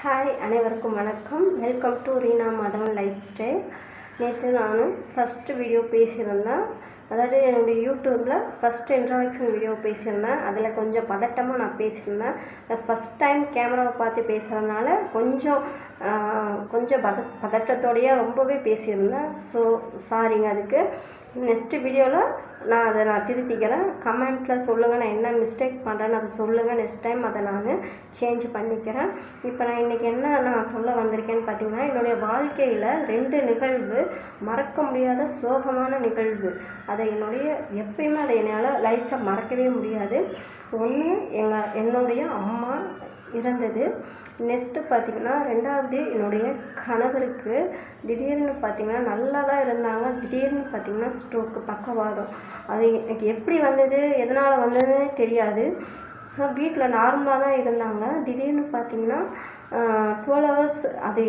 Hi, அனைவருக்கும் வணக்கம். Welcome to Reena Madhavan life style. நேற்று நான் ஃபஸ்ட்டு வீடியோ பேசியிருந்தேன். அதாவது என்னுடைய யூடியூப்பில் ஃபஸ்ட்டு இன்ட்ரடக்ஷன் வீடியோ பேசியிருந்தேன். அதில் கொஞ்சம் பதட்டமாக நான் பேசியிருந்தேன். ஃபஸ்ட் டைம் கேமராவை பார்த்து பேசுகிறதுனால கொஞ்சம் பதட்டத்தோடையே ரொம்பவே பேசியிருந்தேன். ஸோ சாரிங்க அதுக்கு. நெக்ஸ்ட்டு வீடியோவில் நான் திருத்திக்கிறேன். கமெண்ட்டில் சொல்லுங்கள், நான் என்ன மிஸ்டேக் பண்ணுறேன்னு அதை சொல்லுங்கள். நெக்ஸ்ட் டைம் அதை நான் சேஞ்ச் பண்ணிக்கிறேன். இப்போ நான் இன்றைக்கி நான் சொல்ல வந்திருக்கேன்னு பார்த்தீங்கன்னா, என்னுடைய வாழ்க்கையில் 2 நிகழ்வு மறக்க முடியாத சோகமான நிகழ்வு. அதை எப்பயுமே அதை என்னால் லைஃப்பில் மறக்கவே முடியாது. ஒன்று என்னுடைய அம்மா இறந்தது. நெக்ஸ்ட்டு பார்த்திங்கன்னா, 2வது என்னுடைய கணவருக்கு திடீர்னு பார்த்திங்கன்னா நல்லா தான் இருந்தாங்க. திடீர்னு பார்த்திங்கன்னா ஸ்ட்ரோக்கு, பக்கவாதம். அது எனக்கு எப்படி வந்தது, எதனால் வந்ததுன்னு தெரியாது. ஸோ வீட்டில் நார்மலாக தான் இருந்தாங்க. திடீர்னு பார்த்திங்கன்னா 12 hours அது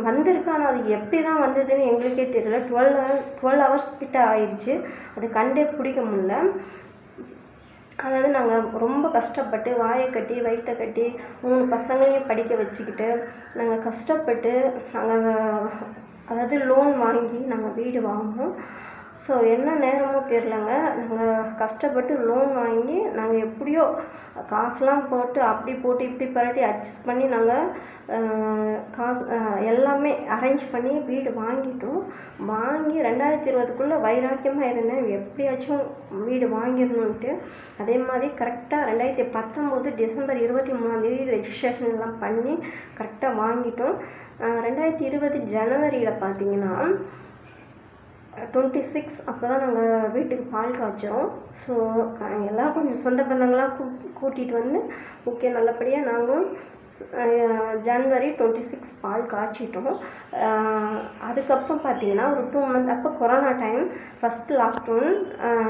வந்திருக்கு. ஆனால் அது எப்படி தான் வந்ததுன்னு எங்களுக்கே தெரியல. 12 hours கிட்ட ஆயிடுச்சு. அது கண்டே பிடிக்க முடியல. அதாவது நாங்கள் ரொம்ப கஷ்டப்பட்டு வாயை கட்டி வயிற்றை கட்டி 3 பசங்களையும் படிக்க வச்சுக்கிட்டு நாங்கள் கஷ்டப்பட்டு அதாவது லோன் வாங்கி நாங்கள் வீடு வாங்கினோம். ஸோ என்ன நேரமோ தெரிலங்க, நாங்கள் கஷ்டப்பட்டு லோன் வாங்கி நாங்கள் எப்படியோ காசுலாம் போட்டு அப்படி போட்டு இப்படி பரட்டி அட்ஜஸ்ட் பண்ணி நாங்கள் எல்லாமே அரேஞ்ச் பண்ணி வீடு வாங்கிட்டோம். வாங்கி 2020க்குள்ளே வைராக்கியமாக இருந்தேன், எப்படியாச்சும் வீடு வாங்கிடணுன்ட்டு. அதே மாதிரி கரெக்டாக 2019 டிசம்பர் 23 ரெஜிஸ்ட்ரேஷன் எல்லாம் பண்ணி கரெக்டாக வாங்கிட்டோம். 2020 ஜனவரியில் பார்த்தீங்கன்னா 26 அப்போ தான் நாங்கள் வீட்டுக்கு பால் காய்ச்சோம். ஸோ எல்லாம் கொஞ்சம் சொந்த பந்தங்களாக கூட்டிகிட்டு வந்து ஓகே நல்லபடியாக நாங்கள் ஜனவரி 26 பால் காய்ச்சிட்டோம். அதுக்கப்புறம் பார்த்தீங்கன்னா ஒரு 2 months அப்போ கொரோனா டைம், ஃபஸ்ட்டு லாக்டவுன்.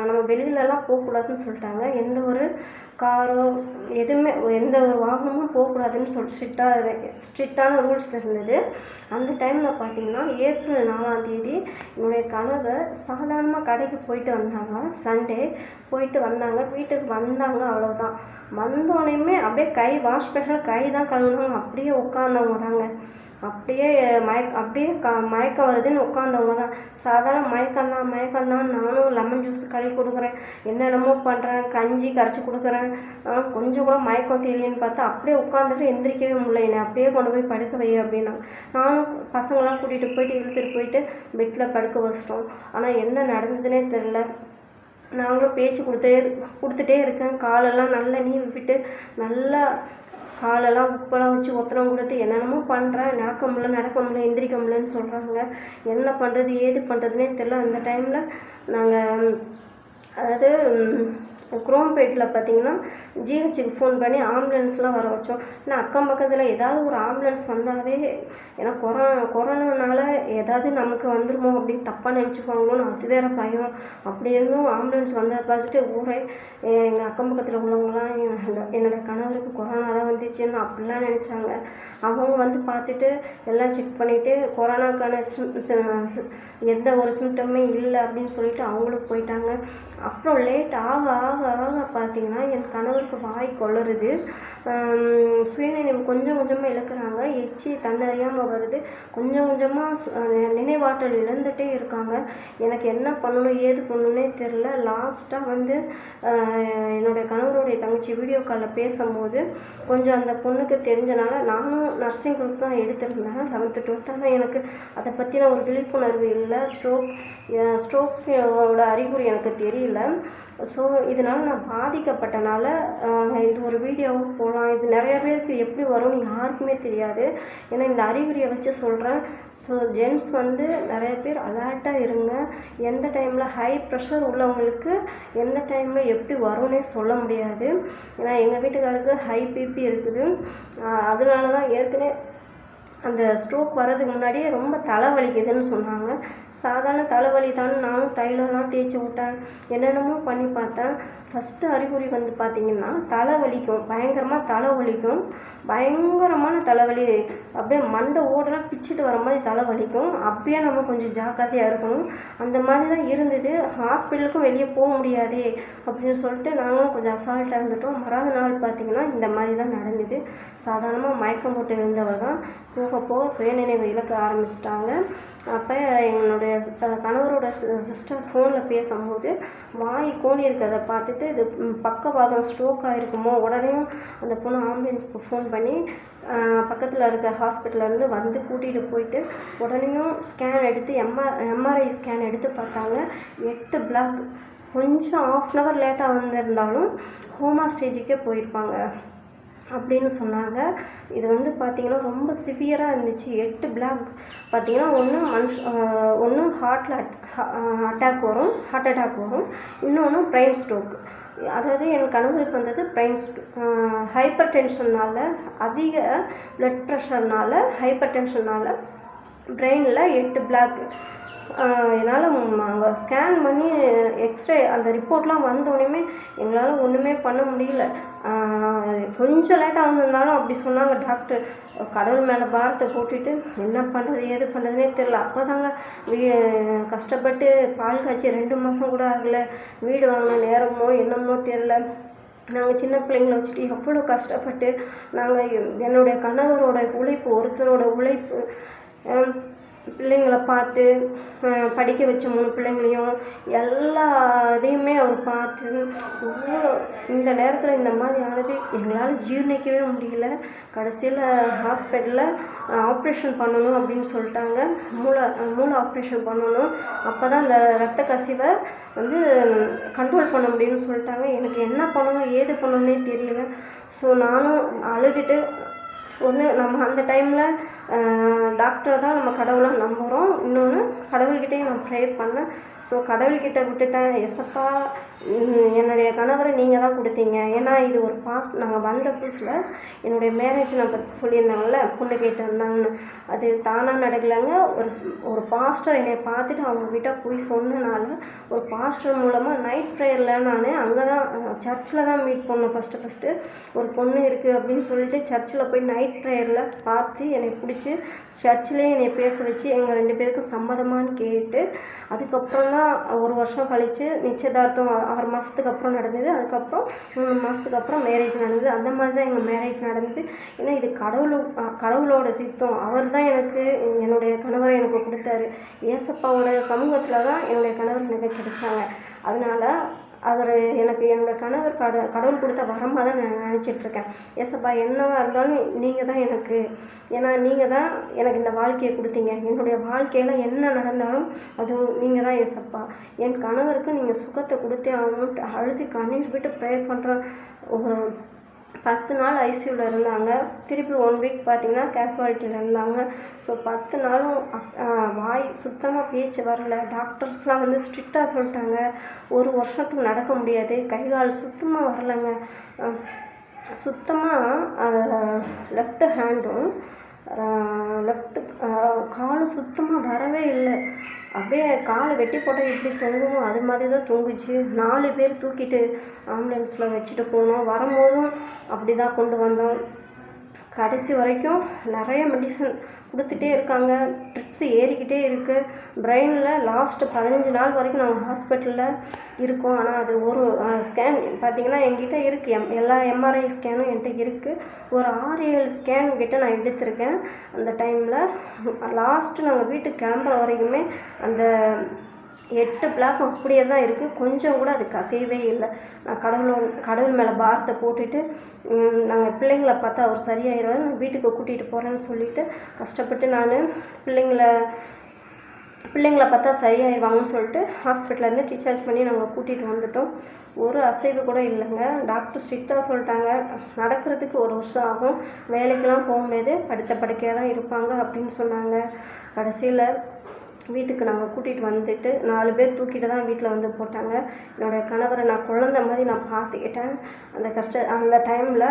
நம்ம வெளியிலலாம் போகக்கூடாதுன்னு சொல்லிட்டாங்க. எந்த ஒரு காரோ எதுவுமே எந்த ஒரு வாகனமும் போகக்கூடாதுன்னு ஸ்ட்ரிக்டான ரூல்ஸ் இருந்தது. அந்த டைமில் பார்த்தீங்கன்னா ஏப்ரல் 4 என்னுடைய கணவர் சாதாரணமாக கடைக்கு போயிட்டு வந்தாங்க. சண்டே போயிட்டு வந்தாங்க, வீட்டுக்கு வந்தாங்க, அவ்வளோதான். வந்தோடனே அப்படியே வாஷ் பேஷனில் கை தான் கழுவுனாங்க. அப்படியே உட்காந்தவங்க தாங்க. அப்படியே மயக்கம் வருதுன்னு உட்காந்தவங்க தான். சாதாரண மயக்கம்தான். நானும் லெமன் ஜூஸ் கழுவி கொடுக்குறேன், என்னென்னமோ பண்ணுறேன், கஞ்சி கரைச்சி கொடுக்குறேன். கொஞ்சம் கூட மயக்கம் தெரியலன்னு பார்த்தா அப்படியே உட்காந்துட்டு எந்திரிக்கவே முடியல. என்னை அப்படியே கொண்டு போய் படுக்க வை அப்படின்னா நானும் பசங்களாம் கூட்டிகிட்டு போயிட்டு இழுத்துட்டு போயிட்டு பெட்டில் படுக்க வச்சிட்டோம். ஆனால் என்ன நடந்ததுன்னே தெரில. நாங்களும் பேச்சு கொடுத்துட்டே இருக்கேன். காலெல்லாம் நல்லா நீவி விட்டு நல்லா காலெல்லாம் உப்பெல்லாம் வச்சு ஒத்தனம் கொடுத்து என்னென்னமோ பண்ணுறேன். நடக்க முடியல எந்திரிக்க முடியலன்னு சொல்கிறாங்க. என்ன பண்ணுறது ஏது பண்ணுறதுனே தெரியல. அந்த டைமில் நாங்கள் அதாவது குரோம்பேட்டில் பார்த்தீங்கன்னா ஜிஹெச்சுக்கு ஃபோன் பண்ணி ஆம்புலன்ஸ்லாம் வர வச்சோம். ஏன்னா அக்கம் பக்கத்தில் ஏதாவது ஒரு ஆம்புலன்ஸ் வந்தாவே, ஏன்னா கொரோனானால ஏதாவது நமக்கு வந்துருமோ அப்படின்னு தப்பாக நினச்சிக்குவாங்களோன்னு அது வேறு பயம். அப்படி இருந்தும் ஆம்புலன்ஸ் வந்ததை பார்த்துட்டு ஊரே எங்கள் அக்கம் பக்கத்தில் உள்ளவங்களாம் என்னோடய கணவருக்கு கொரோனா தான் வந்துச்சுன்னு அப்படிலாம் நினச்சாங்க. அவங்க வந்து பார்த்துட்டு எல்லாம் செக் பண்ணிவிட்டு கொரோனாக்கான எந்த ஒரு சிம்டமே இல்லை அப்படின்னு சொல்லிட்டு அவங்களும் போயிட்டாங்க. அப்புறம் லேட் ஆக பார்த்தீங்கன்னா என் கணவருக்கு வாய் கொளறுது, சுயநினைவு கொஞ்சம் கொஞ்சமாக இழக்கிறாங்க, எச்சி தன்னறியாமல் வருது, கொஞ்சம் கொஞ்சமாக நினைவாற்றல் இழந்துகிட்டே இருக்காங்க. எனக்கு என்ன பண்ணணும் ஏது பண்ணணுன்னே தெரில. லாஸ்ட்டாக வந்து என்னுடைய கணவருடைய தங்கச்சி வீடியோ காலில் பேசும்போது கொஞ்சம் அந்த பொண்ணுக்கு தெரிஞ்சனால நானும் நர்சிங் குரூப் தான் எடுத்திருந்தேன். 11th 12th ஆனால் எனக்கு அதை பற்றின ஒரு விழிப்புணர்வு இல்லை. ஸ்ட்ரோக்கோட அறிகுறி எனக்கு தெரியல. ஸோ இதனால் நான் பாதிக்கப்பட்டனால இது ஒரு வீடியோவும் போகலாம். இது நிறைய பேருக்கு எப்படி வரும்னு யாருக்குமே தெரியாது. ஏன்னா இந்த அறிகுறியை வச்சு சொல்கிறேன். ஸோ ஜென்ட்ஸ் வந்து நிறைய பேர் அலர்ட்டாக இருங்க. எந்த டைமில் ஹை ப்ரெஷர் உள்ளவங்களுக்கு எந்த டைமில் எப்படி வரும்னே சொல்ல முடியாது. ஏன்னா எங்கள் வீட்டுக்காரருக்கு ஹை பிபி இருக்குது. அதனால தான் ஏற்கனவே அந்த ஸ்ட்ரோக் வர்றதுக்கு முன்னாடியே ரொம்ப தலைவலிக்குதுன்னு சொன்னாங்க. சாதாரண தலைவலி தான், நானும் தைலம்லாம் தேய்ச்சி விட்டேன், என்னென்னமோ பண்ணி பார்த்தேன். ஃபஸ்ட்டு அறிகுறி வந்து பார்த்திங்கன்னா தலை வலிக்கும், பயங்கரமாக தலை வலிக்கும், பயங்கரமான தலைவலி, அப்படியே மண்டை ஓடெல்லாம் பிச்சுட்டு வர மாதிரி தலை வலிக்கும். அப்பயே நம்ம கொஞ்சம் ஜாக்கிரதையாக இருக்கணும். அந்த மாதிரி தான் இருந்தது. ஹாஸ்பிட்டலுக்கும் வெளியே போக முடியாதே அப்படின்னு சொல்லிட்டு நாங்களும் கொஞ்சம் அசால்ட்டாக இருந்துட்டோம். மறாவது நாள் பார்த்திங்கன்னா இந்த மாதிரி தான் நடந்தது. சாதாரணமாக மயக்கம் போட்டு விழுந்தவர் தான் போக போக சுயநினைவு இழக்க ஆரம்பிச்சிட்டாங்க. அப்போ என்னுடைய கணவரோட சிஸ்டர் ஃபோனில் பேசும்போது வாய் கோணி இருக்கிறத பார்த்துட்டு இது பக்கவாதம் ஸ்ட்ரோக் ஆகிருக்குமோ, உடனே அந்த பொண்ணு ஆம்புலன்ஸ்க்கு ஃபோன் பண்ணி பக்கத்தில் இருக்க ஹாஸ்பிட்டல்லேருந்து வந்து கூட்டிகிட்டு போயிட்டு உடனேயும் ஸ்கேன் எடுத்து எம்ஆர்ஐ ஸ்கேன் எடுத்து பார்த்தாங்க. 8 பிளாக். கொஞ்சம் 1/2 hour லேட்டாக வந்திருந்தாலும் ஹோமா ஸ்டேஜுக்கே போயிருப்பாங்க அப்படின்னு சொன்னாங்க. இது வந்து பார்த்திங்கன்னா ரொம்ப சிவியராக இருந்துச்சு. 8 பிளாக் பார்த்திங்கன்னா ஒன்று ஹார்ட் அட்டாக் வரும், இன்னொன்று பிரெயின் ஸ்ட்ரோக். அதாவது என் கணவருக்கு வந்தது பிரெயின் ஹைப்பர் டென்ஷன்னால், அதிக பிளட் ப்ரெஷர்னால், ஹைப்பர் டென்ஷன்னால் பிரெயினில் 8 பிளாக். என்னால் அங்கே ஸ்கேன் பண்ணி எக்ஸ்ரே அந்த ரிப்போர்ட்லாம் வந்தோடனே எங்களால் ஒன்றுமே பண்ண முடியல. கொஞ்சம் லேட்டாக வந்திருந்தாலும் அப்படி சொன்னாங்க டாக்டர். கடவுள் மேலே பாரத்தை போட்டுட்டு என்ன பண்ணுறது ஏது பண்ணுறதுனே தெரில. அப்போ தாங்க கஷ்டப்பட்டு பால் காய்ச்சி 2 மாதம் கூட ஆகலை. வீடு வாங்கின நேரமோ என்னமோ தெரில. நாங்கள் சின்ன பிள்ளைங்களை வச்சுட்டு எவ்வளோ கஷ்டப்பட்டு நாங்கள் என்னுடைய கணவரோட உழைப்பு, ஒருத்தரோட உழைப்பு, பிள்ளைங்களை பார்த்து படிக்க வச்ச 3 பிள்ளைங்களையும் எல்லா இதையுமே அவர் பார்த்து இந்த நேரத்தில் இந்த மாதிரி ஆனது எங்களால் ஜீர்ணிக்கவே முடியல. கடைசியில் ஹாஸ்பிட்டலில் ஆப்ரேஷன் பண்ணணும் அப்படின்னு சொல்லிட்டாங்க. மூளை ஆப்ரேஷன் பண்ணணும். அப்போ தான் அந்த ரத்த கசிவை வந்து கண்ட்ரோல் பண்ண முடியும்னு சொல்லிட்டாங்க. எனக்கு என்ன பண்ணணும் ஏது பண்ணணுன்னே தெரியல. ஸோ நானும் அழுதுட்டு ஒன்று நம்ம அந்த டைமில் டாக்டரை தான் நம்ம கடவுளாக நம்புகிறோம். இன்னொன்று கடவுள்கிட்டையும் நான் ப்ரேயர் பண்ணேன். ஸோ கடவுள்கிட்ட விட்டுட்டேன். எசப்பா என்னுடைய கணவரை நீங்கள் தான் கொடுத்தீங்க. ஏன்னா இது ஒரு நாங்கள் வந்த புதுசில் என்னுடைய மேரேஜ் நான் பற்றி சொல்லியிருந்தாங்கல்ல, பொண்ணு கேட்டு இருந்தாங்கன்னு. அது தானாக நடக்கலைங்க. ஒரு பாஸ்டர் என்னை பார்த்துட்டு அவங்கக்கிட்ட போய் சொன்னனால ஒரு பாஸ்டர் மூலமாக நைட் ப்ரேயரில் நான் அங்கே தான் சர்ச்சில் தான் மீட் பண்ணோம். ஃபஸ்ட்டு ஒரு பொண்ணு இருக்குது அப்படின்னு சொல்லிட்டு சர்ச்சில் போய் நைட் ப்ரேயரில் பார்த்து என்னை பிடிச்சி சர்ச்சிலே என்னை பேச வச்சு எங்கள் 2 பேருக்கும் சம்மதமானு கேட்டு அதுக்கப்புறம் தான் 1 வருஷம் கழித்து நிச்சயதார்த்தம் 6 மாதத்துக்கு அப்புறம் நடந்தது. அதுக்கப்புறம் 3 மாதத்துக்கு அப்புறம் மேரேஜ் நடந்தது. அந்த மாதிரி தான் எங்கள் மேரேஜ் நடந்தது. ஏன்னா இது கடவுளோட சித்தம். அவர் தான் எனக்கு என்னுடைய கணவரை எனக்கு கொடுத்தாரு. ஏசப்பாவோட சமூகத்தில் தான் என்னுடைய கணவர் எனக்கு கிடைச்சாங்க. அதனால் அவர் எனக்கு என்னோட கணவர் கடவுள் கொடுத்த வரமாக தான் நான் நினச்சிட்ருக்கேன். ஏசப்பா என்னவாக இருந்தாலும் நீங்கள் தான் எனக்கு, ஏன்னா நீங்கள் தான் எனக்கு இந்த வாழ்க்கையை கொடுத்தீங்க. என்னுடைய வாழ்க்கையில் என்ன நடந்தாலும் அது நீங்கள் தான் ஏசப்பா. என் கணவருக்கு நீங்கள் சுகத்தை கொடுத்தே ஆகணும்ட்டு அழுது கண்ணீர் விட்டு ப்ரேயர் பண்ணுறேன். ஒரு 10 நாள் ஐசியூவில் இருந்தாங்க. திருப்பி 1 வீக் பார்த்திங்கன்னா கேஷுவாலிட்டியில் இருந்தாங்க. ஸோ 10 நாளும் வாய் சுத்தமாக பேச்சு வரல. டாக்டர்ஸ்லாம் வந்து ஸ்ட்ரிக்டாக சொல்லிட்டாங்க 1 வருஷத்துக்கு நடக்க முடியாது. கை கால் சுத்தமாக வரலைங்க. சுத்தமாக லெஃப்ட் ஹேண்டும் காலும் சுத்தமாக வரவே இல்லை. அப்படியே காலை வெட்டி போட்டால் எப்படி தொங்குமோ அது மாதிரி தான் தொங்குச்சு. 4 பேர் தூக்கிட்டு ஆம்புலன்ஸில் வச்சுட்டு போனோம். வரும்போதும் அப்படி தான் கொண்டு வந்தோம். கடைசி வரைக்கும் நிறைய மெடிசன் கொடுத்துட்டே இருக்காங்க. ட்ரிப்ஸ் ஏறிக்கிட்டே இருக்குது. பிரெயினில் லாஸ்ட்டு 15 நாள் வரைக்கும் நாங்கள் ஹாஸ்பிட்டலில் இருக்கோம். ஆனால் அது ஒரு ஸ்கேன் பார்த்திங்கன்னா என்கிட்ட இருக்குது. எல்லா எம்ஆர்ஐ ஸ்கேனும் என்கிட்ட இருக்குது. ஒரு 6-7 ஸ்கேன் கிட்ட நான் எடுத்திருக்கேன். அந்த டைமில் லாஸ்ட்டு நாங்கள் வீட்டுக்கு கிளம்புற வரைக்குமே அந்த 8 பிளாக் அப்படியே தான் இருக்குது. கொஞ்சம் கூட அது கசையவே இல்லை. நான் கடவுள் மேலே பாரத்தை போட்டுட்டு நாங்கள் பிள்ளைங்களை பார்த்தா அவர் சரியாயிடுவார், நான் வீட்டுக்கு கூட்டிகிட்டு போகிறேன்னு சொல்லிவிட்டு கஷ்டப்பட்டு நான் பிள்ளைங்களை பார்த்தா சரியாயிடுவாங்கன்னு சொல்லிட்டு ஹாஸ்பிட்டலேருந்து டிஸ்சார்ஜ் பண்ணி நாங்கள் கூட்டிகிட்டு வந்துட்டோம். ஒரு அசைவு கூட இல்லைங்க. டாக்டர் ஸ்ட்ரிக்டாக சொல்லிட்டாங்க நடக்கிறதுக்கு 1 வருஷம் ஆகும், வேலைக்கெல்லாம் போக முடியாது, படுக்கையாக தான் இருப்பாங்க அப்படின்னு சொன்னாங்க. கடைசியில் வீட்டுக்கு நாங்கள் கூட்டிகிட்டு வந்துட்டு 4 பேர் தூக்கிட்டு தான் வீட்டில் வந்து போட்டாங்க. என்னுடைய கணவரை நான் குழந்தை மாதிரி நான் பார்த்துக்கிட்டேன். அந்த டைமில்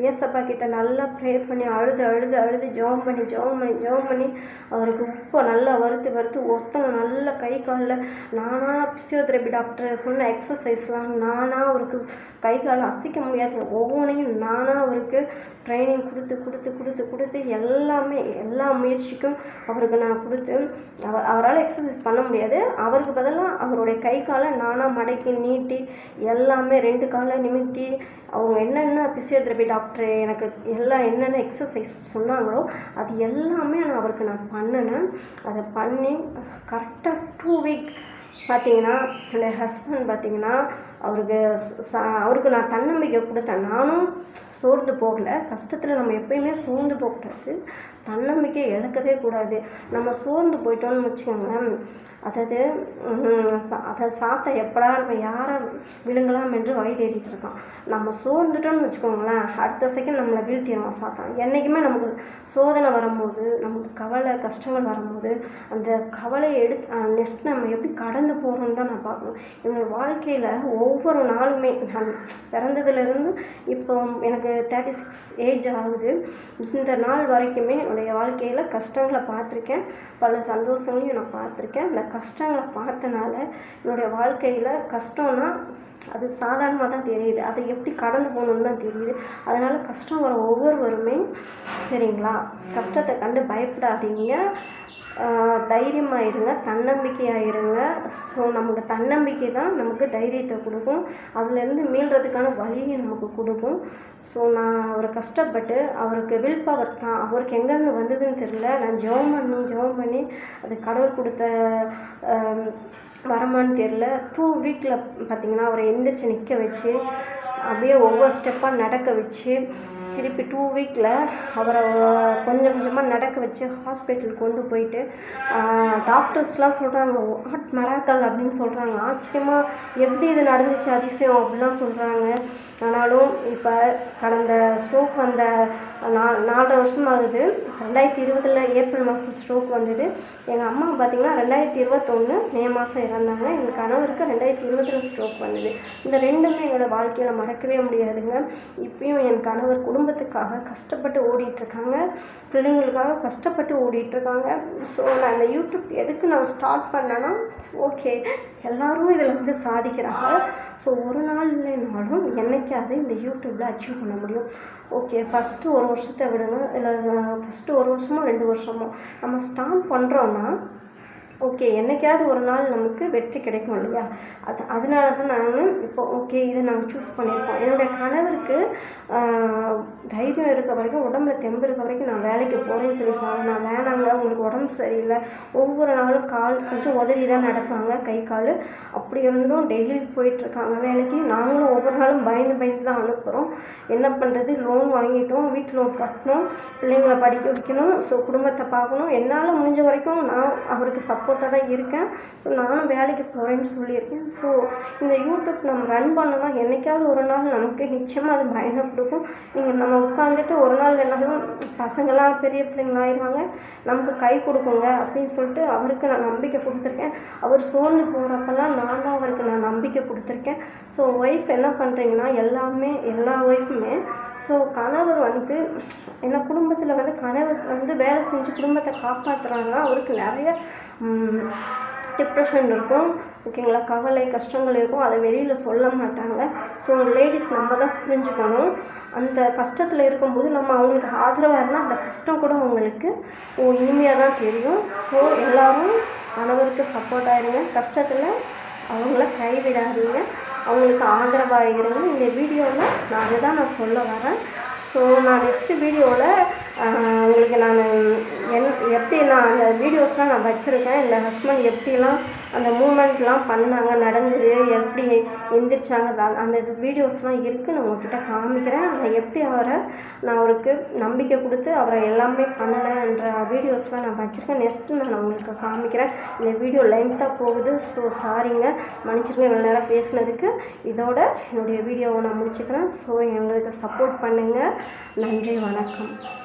ஏசப்பா கிட்ட நல்லா ப்ரே பண்ணி அழுது ஜெபம் பண்ணி அவருக்கு உப்பை நல்லா வறுத்து ஒருத்தவங்க நல்ல கை காலில் நானாக பிசியோதெரபி டாக்டர் சொன்ன எக்ஸசைஸ்லாம் நானாக அவருக்கு கை காலை அசைக்க முடியாது ஒவ்வொன்றையும் நானாக அவருக்கு ட்ரைனிங் கொடுத்து எல்லா முயற்சிக்கும் அவருக்கு நான் கொடுத்து அவரால் எக்ஸசைஸ் பண்ண முடியாது. அவருக்கு பதிலாக அவருடைய கை காலை நானாக மடக்கி நீட்டி எல்லாமே 2 காலை நிமித்தி அவங்க என்னென்ன பிசியோதெரபி டாக்டர் எனக்கு என்னென்ன எக்ஸசைஸ் சொன்னாங்களோ அது எல்லாமே அவருக்கு நான் பண்ணினேன். அதை பண்ணி கரெக்டாக 2 வீக் பார்த்தீங்கன்னா என்னுடைய ஹஸ்பண்ட் பார்த்தீங்கன்னா அவருக்கு நான் தன்னம்பிக்கை கொடுத்தேன். நானும் சோர்ந்து போகலை. கஷ்டத்தில் நம்ம எப்பயுமே சோர்ந்து போகக்கூடாது, தன்னம்பிக்கை இழக்கவே கூடாது. நம்ம சோர்ந்து போயிட்டோம்னு வச்சுக்கோங்களேன், அதை சாத்த எப்படா நம்ம யாரை விழுங்கலாம் என்று வகை தேடிட்டு இருக்கான். நம்ம சோர்ந்துட்டோம்னு வச்சுக்கோங்களேன், அடுத்த செகண்ட் நம்மளை வீழ்த்திடுவான் சாத்தான். என்றைக்குமே நமக்கு சோதனை வரும்போது, நமக்கு கவலை கஷ்டங்கள் வரும்போது அந்த கவலையை நெக்ஸ்ட் நம்ம எப்படி கடந்து போகிறோன்னு தான் நான் பார்க்கணும். என்னோடய வாழ்க்கையில் ஒவ்வொரு நாளுமே நான் பிறந்ததுலேருந்து இப்போ எனக்கு 36 ஏஜ் ஆகுது. இந்த நாள் வரைக்குமே என்னுடைய வாழ்க்கையில் கஷ்டங்களை பார்த்துருக்கேன், பல சந்தோஷங்களையும் நான் பார்த்துருக்கேன். அந்த கஷ்டங்களை பார்த்தனால என்னுடைய வாழ்க்கையில் கஷ்டம்னா அது சாதாரணமாக தான் தெரியுது, அதை எப்படி கடந்து போகணுன்னு தான் தெரியுது. அதனால் கஷ்டம் வர ஒவ்வொருவருமே சரிங்களா, கஷ்டத்தை கண்டு பயப்படாதீங்க, தைரியமாக இருங்க, தன்னம்பிக்கையாக இருங்க. ஸோ நமக்கு தன்னம்பிக்கை தான் நமக்கு தைரியத்தை கொடுக்கும், அதுலேருந்து மீள்றதுக்கான வழியை நமக்கு கொடுக்கும். ஸோ நான் அவரை கஷ்டப்பட்டு அவருக்கு வில் பவர் தான் அவருக்கு எங்கேருந்து வந்ததுன்னு தெரியல. நான் ஜெபம் பண்ணி அது கடவுள் கொடுத்த வரமான்னு தெரியல. 2 வீக்கில் பார்த்தீங்கன்னா அவரை எந்திரிச்சு நிற்க வச்சு அப்படியே ஒவ்வொரு ஸ்டெப்பாக நடக்க வச்சு திருப்பி 2 வீக்கில் அவரை கொஞ்சம் கொஞ்சமாக நடக்க வச்சு ஹாஸ்பிட்டலுக்கு கொண்டு போயிட்டு டாக்டர்ஸ்லாம் சொல்கிறாங்க வாட் மிராக்கிள் அப்படின்னு சொல்கிறாங்க. ஆச்சரியமாக எப்படி இது நடந்துச்சு அதிசயம் அப்படிலாம் சொல்கிறாங்க. ஆனாலும் இப்போ கடந்த ஸ்ட்ரோக் வந்த 4 வருஷம் ஆகுது. 2020 ஏப்ரல் மாதம் ஸ்ட்ரோக் வந்தது. எங்கள் அம்மா பார்த்திங்கன்னா 2021 மே மாதம் இறந்தாங்க. எங்கள் கணவருக்கு 2020 ஸ்ட்ரோக் வந்தது. இந்த ரெண்டுமே என்னோடய வாழ்க்கையில் மறக்கவே முடியாதுங்க. இப்பயும் என் கணவர் குடும்பத்துக்காக கஷ்டப்பட்டு ஓடிட்டுருக்காங்க, பிள்ளைங்களுக்காக கஷ்டப்பட்டு ஓடிட்டுருக்காங்க. ஸோ நான் இந்த யூடியூப் எதுக்கு நான் ஸ்டார்ட் பண்ணேன்னா, ஓகே எல்லோரும் இதில் வந்து சாதிக்கிறாங்க. ஸோ ஒரு நாள் இல்லைனாலும் என்னைக்காவது இந்த யூடியூப்பில் அச்சீவ் பண்ண முடியும். ஓகே ஃபஸ்ட்டு 1 வருஷத்தை விடுங்க, இல்லை ஃபஸ்ட்டு 1 வருஷமோ 2 வருஷமோ நம்ம ஸ்டார்ட் பண்ணுறோன்னா ஓகே என்னைக்காவது ஒரு நாள் நமக்கு வெற்றி கிடைக்கும் இல்லையா. அதனால தான் நான் இப்போ ஓகே இதை நாங்கள் சூஸ் பண்ணியிருக்கோம். என்னுடைய கணவருக்கு தைரியம் இருக்க வரைக்கும், உடம்புல தெம்பு இருக்க வரைக்கும் நான் வேலைக்கு போகிறேன்னு சொல்லியிருக்காங்க. நான் வேணாங்க, உங்களுக்கு உடம்பு சரியில்லை, ஒவ்வொரு நாளும் கால் கொஞ்சம் உதறி தான் நடப்பாங்க, கை கால். அப்படி இருந்தும் டெய்லி போயிட்டுருக்காங்க வேலைக்கு. நாங்களும் ஒவ்வொரு நாளும் பயந்து தான் அனுப்புகிறோம். என்ன பண்ணுறது, லோன் வாங்கிட்டோம், வீட்டு லோன் கட்டணும், பிள்ளைங்களை படிக்க வைக்கணும், ஸோ குடும்பத்தை பார்க்கணும். என்னால் முடிஞ்ச வரைக்கும் நான் அவருக்கு சப்போர்ட்டாக தான் இருக்கேன். ஸோ நானும் வேலைக்கு போகிறேன்னு சொல்லியிருக்கேன். ஸோ இந்த யூடியூப் நம்ம ரன் பண்ணோன்னா என்றைக்காவது ஒரு நாள் நமக்கு நிச்சயமாக அது பயனை கொடுக்கும். நம்ம உட்காந்துட்டு ஒரு நாள் என்னாலும் பசங்களாம் பெரிய பிள்ளைங்களாயிடுவாங்க, நமக்கு கை கொடுக்குங்க அப்படின்னு சொல்லிட்டு அவருக்கு நான் நம்பிக்கை கொடுத்துருக்கேன். அவர் சோர்ந்து போகிறப்பெல்லாம் நான் தான் அவருக்கு நான் நம்பிக்கை கொடுத்துருக்கேன். ஸோ ஒய்ஃப் என்ன பண்ணுறீங்கன்னா எல்லா ஒய்ஃபுமே ஸோ கணவர் வந்து என்ன குடும்பத்தில் வந்து கணவர் வந்து வேலை செஞ்சு குடும்பத்தை காப்பாற்றுறாங்கன்னா அவருக்கு நிறைய டிப்ரெஷன் இருக்கும், ஓகேங்களா, கவலை கஷ்டங்கள் இருக்கும், அதை வெளியில் சொல்ல மாட்டாங்க. ஸோ லேடிஸ் நம்ம தான் புரிஞ்சுக்கணும். அந்த கஷ்டத்தில் இருக்கும்போது நம்ம அவங்களுக்கு ஆதரவாக இருந்தால் அந்த கஷ்டம் கூட அவங்களுக்கு இனிமையாக தான் தெரியும். ஸோ எல்லோரும் கணவருக்கு சப்போர்ட் ஆகிருங்க, கஷ்டத்தில் அவங்கள கைவிடாதீங்க, அவங்களுக்கு ஆதரவாக இருங்க. இந்த வீடியோவில் நான் அதை தான் நான் சொல்ல வரேன். ஸோ நான் நெக்ஸ்ட்டு வீடியோவில் உங்களுக்கு நான் எப்படி நான் அந்த வீடியோஸ்லாம் நான் வச்சுருக்கேன். இந்த ஹஸ்பண்ட் எப்படிலாம் அந்த மூமெண்ட்லாம் பண்ணாங்க, நடந்தது எப்படி எந்திரிச்சாங்க, அந்த வீடியோஸ்லாம் இருக்குது, நான் உங்கள்கிட்ட காமிக்கிறேன். நான் எப்படி நான் அவருக்கு நம்பிக்கை கொடுத்து அவரை எல்லாமே பண்ணேன்ற வீடியோஸ்லாம் நான் வச்சுருக்கேன். நெக்ஸ்ட்டு நான் உங்களுக்கு காமிக்கிறேன். இந்த வீடியோ லென்த்தாக போகுது, ஸோ சாரிங்க, மன்னிச்சிருங்க இவ்வளோ நேரம் பேசுனதுக்கு. இதோட என்னுடைய வீடியோவை நான் முடிச்சுக்கிறேன். ஸோ எங்களுக்கு சப்போர்ட் பண்ணுங்கள். நன்றி, வணக்கம்.